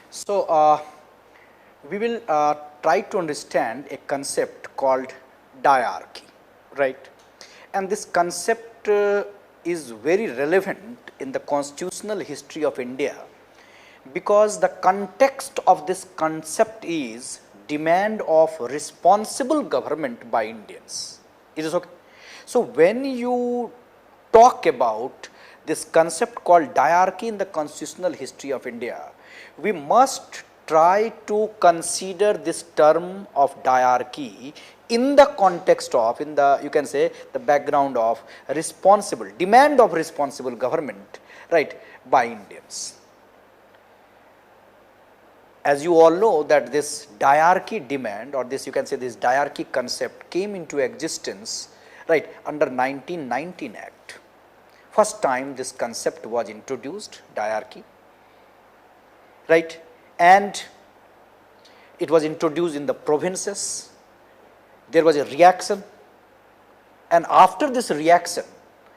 So, we will try to understand a concept called diarchy, right? And this concept is very relevant in the constitutional history of India because the context of this concept is demand of responsible government by Indians. It is okay. So, when you talk about this concept called diarchy in the constitutional history of India, we must try to consider this term of diarchy in the context of, in the, you can say, the background of responsible, demand of responsible government, right, by Indians. As you all know that this diarchy demand, or this, you can say, this diarchy concept came into existence, right, under 1919 Act. First time this concept was introduced, diarchy, right, and it was introduced in the provinces. There was a reaction, and after this reaction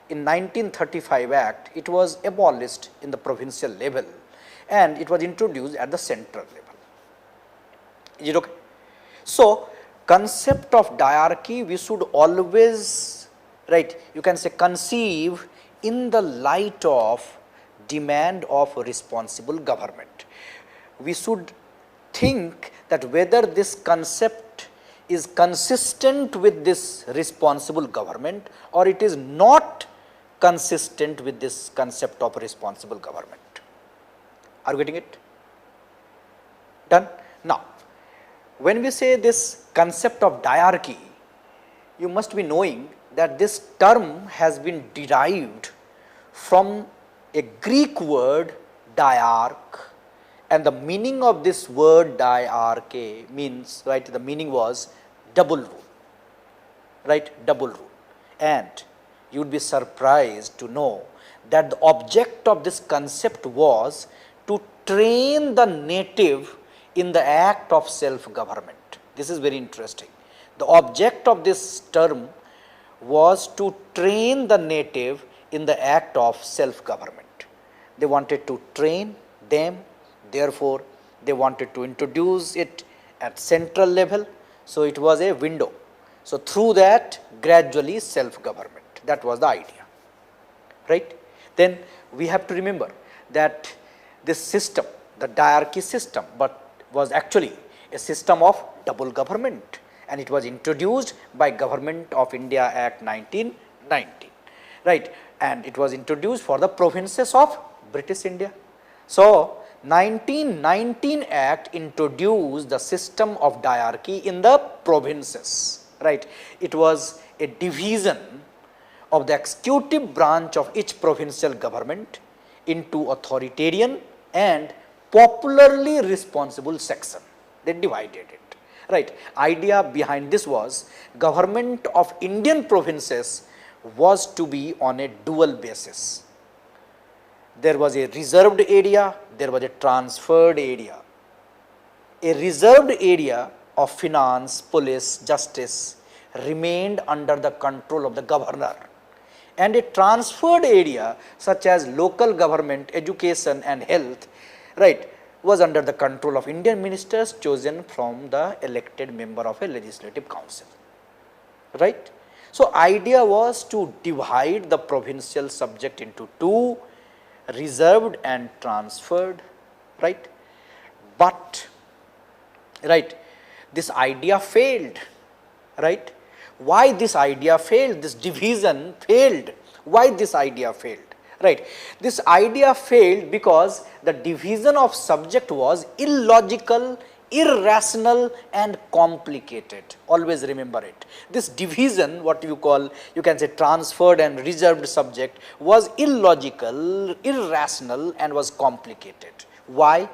in 1935 Act, it was abolished in the provincial level and it was introduced at the central level. Is it okay? So, concept of diarchy we should always, right, you can say, conceive in the light of demand of responsible government. We should think that whether this concept is consistent with this responsible government or it is not consistent with this concept of responsible government. Are you getting it? Done? Now, when we say this concept of diarchy, you must be knowing that this term has been derived from a Greek word diarch, and the meaning of this word diarche means, right, the meaning was double rule, right, double rule. And you would be surprised to know that the object of this concept was to train the native in the act of self-government. This is very interesting. The object of this term was to train the native in the act of self-government. They wanted to train them, therefore, they wanted to introduce it at central level. So, it was a window. So, through that gradually self-government, that was the idea, right. Then we have to remember that this system, the diarchy system, but was actually a system of double government, and it was introduced by Government of India Act 1919, right, and it was introduced for the provinces of British India. So, 1919 Act introduced the system of diarchy in the provinces, right. It was a division of the executive branch of each provincial government into authoritarian and popularly responsible section. They divided it, right. Idea behind this was government of Indian provinces was to be on a dual basis. There was a reserved area, there was a transferred area. A reserved area of finance, police, justice remained under the control of the governor, and a transferred area such as local government, education and health, right, was under the control of Indian ministers chosen from the elected member of a legislative council, right. So, idea was to divide the provincial subject into two, reserved and transferred, right. But, right, this idea failed, right. Why this idea failed? This division failed. Why this idea failed? Right. This idea failed because the division of subject was illogical, irrational and complicated. Always remember it. This division, what you call, you can say, transferred and reserved subject, was illogical, irrational and was complicated. Why?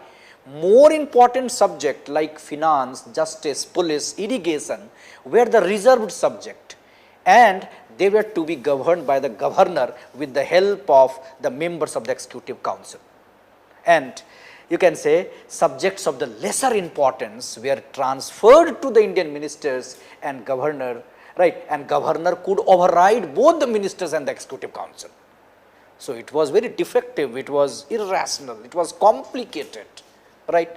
More important subject like finance, justice, police, irrigation were the reserved subject, and they were to be governed by the governor with the help of the members of the executive council. And you can say subjects of the lesser importance were transferred to the Indian ministers and governor, right, and governor could override both the ministers and the executive council. So, it was very defective, it was irrational, it was complicated, right.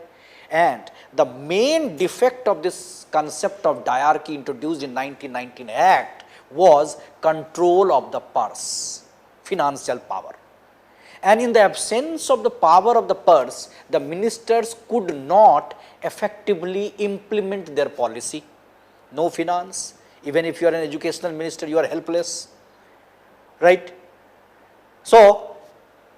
And the main defect of this concept of diarchy introduced in 1919 Act was control of the purse, financial power. And in the absence of the power of the purse, the ministers could not effectively implement their policy. No finance, even if you are an educational minister, you are helpless, right? So,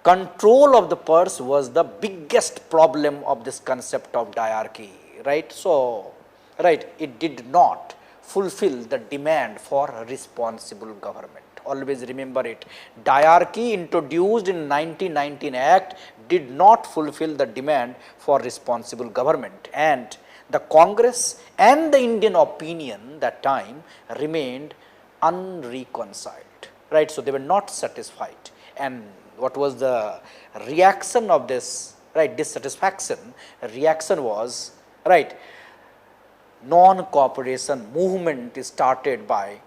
control of the purse was the biggest problem of this concept of diarchy, right? So, right, it did not fulfill the demand for responsible government. Always remember it. Diarchy introduced in 1919 Act did not fulfill the demand for responsible government, and the Congress and the Indian opinion that time remained unreconciled, right? So, they were not satisfied. And what was the reaction of this, right, dissatisfaction? Reaction was, right, non-cooperation movement started by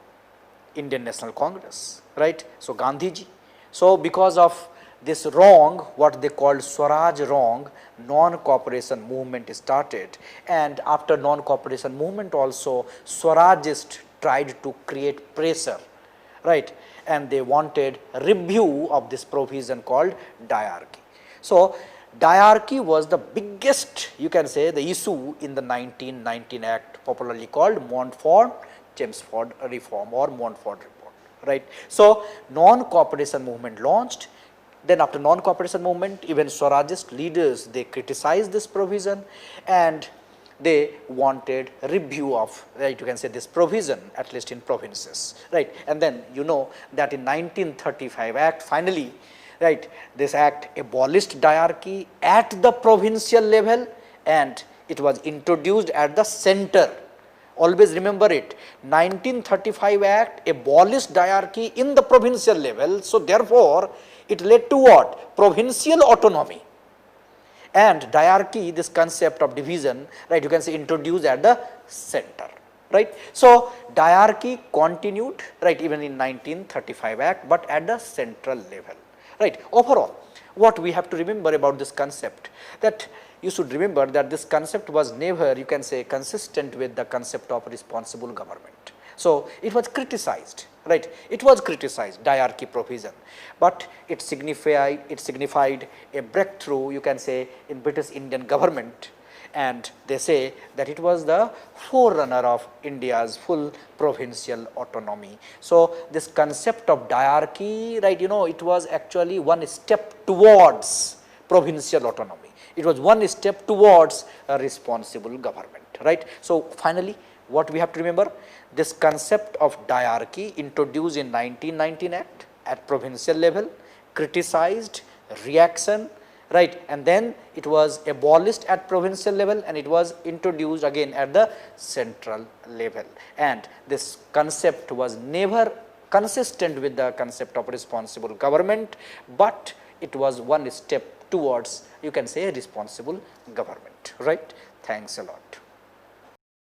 Indian National Congress, right? So, Gandhiji. So, because of this wrong, what they called Swaraj wrong, non-cooperation movement started, and after non-cooperation movement also Swarajists tried to create pressure, right, and they wanted review of this provision called diarchy. So, diarchy was the biggest, you can say, the issue in the 1919 Act, popularly called Montfort-Chelmsford reform or Montfort report, right. So, non-cooperation movement launched. Then after non-cooperation movement, even Swarajist leaders, they criticized this provision and they wanted review of, right, you can say, this provision, at least in provinces, right. And then you know that in 1935 Act, finally, right, this Act abolished diarchy at the provincial level and it was introduced at the center. Always remember it, 1935 Act abolished diarchy in the provincial level. So, therefore, it led to what? Provincial autonomy. And diarchy, this concept of division, right, you can say, introduced at the center, right. So, diarchy continued, right, even in 1935 Act, but at the central level, right. Overall, what we have to remember about this concept, that you should remember that this concept was never, you can say, consistent with the concept of responsible government. So, it was criticized, right, it was criticized, diarchy provision, but it signified a breakthrough, you can say, in British Indian government, and they say that it was the forerunner of India's full provincial autonomy. So, this concept of diarchy, right, you know, it was actually one step towards provincial autonomy. It was one step towards a responsible government, right. So, finally, what we have to remember, this concept of diarchy introduced in 1919 Act at provincial level, criticized, reaction, right, and then it was abolished at provincial level and it was introduced again at the central level, and this concept was never consistent with the concept of responsible government, but it was one step towards, you can say, responsible government, right. Thanks a lot.